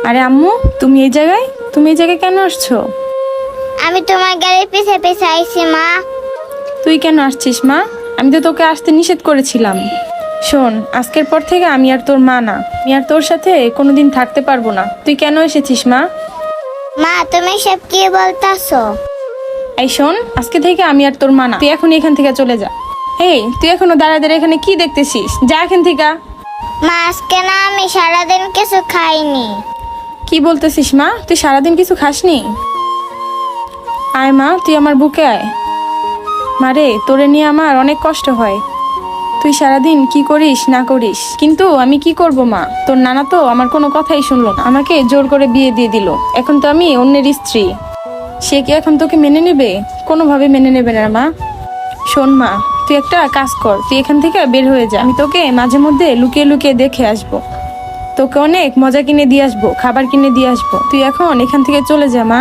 আরে আম্মু, তুমি এই জায়গায় কেন আসছো? আমি তোমার গাড়ির পিছে পিছে আইছি মা। তুই কেন আসছিস মা? আমি তো তোকে আসতে নিষেধ করেছিলাম। শোন, আজকের পর থেকে আমি আর তোর মা না, আমি আর তোর সাথে কোনোদিন থাকতে পারবো না। তুই কেন এসেছিস মা? মা তুমি সব কি বলতাছো? এই শোন, আজকে থেকে আমি আর তোর মা না, তুই এখন এখান থেকে চলে যা। এই, তুই এখনো দাঁড়ায় দাঁড়ায় এখানে কি দেখতেছিস? যা এখান থেকে। মা আজকে না আমি সারাদিন কিছু খাইনি। কি বলতেছিস মা? তুই সারাদিন কিছু খাসনি? আয় মা, তুই আমার বুকে আয়। মারে, তোরে নিয়ে আমার অনেক কষ্ট হয়। তুই সারাদিন কি করিস না করিস, কিন্তু আমি কি করব মা? তোর নানা তো আমার কোনো কথাই শুনলো না, আমাকে জোর করে বিয়ে দিয়ে দিল। এখন তো আমি অন্যের স্ত্রী। সে কি এখন তোকে মেনে নেবে? কোনোভাবে মেনে নেবে না মা। শোন মা, তুই একটা কাজ কর, তুই এখান থেকে বের হয়ে যা। আমি তোকে মাঝে মধ্যে লুকিয়ে লুকিয়ে দেখে আসবো, তোকে অনেক মজা কিনে দিয়ে আসবো, খাবার কিনে দিয়ে আসবো। তুই এখন এখান থেকে চলে যা মা।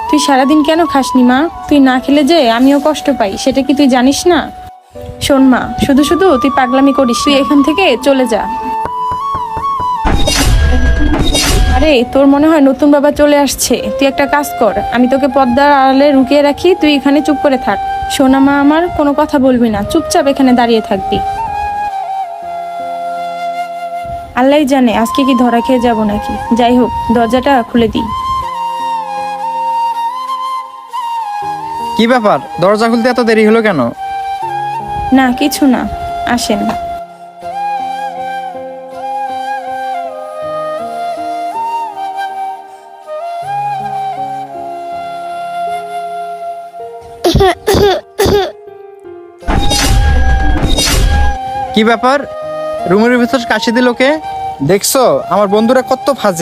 তুই সারাদিন কেন খাসনি মা? তুই না খেলে যে আমিও কষ্ট পাই, সেটা কি তুই জানিস না? শোন মা, শুধু শুধু তুই পাগলামি করিস, তুই এখান থেকে চলে যা। আরে, তোর মনে হয় নতুন বাবা চলে আসছে। তুই একটা কাজ কর, আমি তোকে পর্দার আড়ালে লুকিয়ে রাখি, তুই এখানে চুপ করে থাক। সোনা মা আমার, কোনো কথা বলবি না, চুপচাপ এখানে দাঁড়িয়ে থাকবি। আল্লাহই জানে আজকে কি ধরা খেয়ে যাব নাকি। যাই হোক, দরজাটা খুলে দিই। কি ব্যাপার, দরজা খুলতে এত দেরি হলো কেন? না, কিছু না, আসেন। কি ব্যাপার, রুমের ভিতর কাশি দিল কে? দেখছো আমার বন্ধুরা কত ফাজে।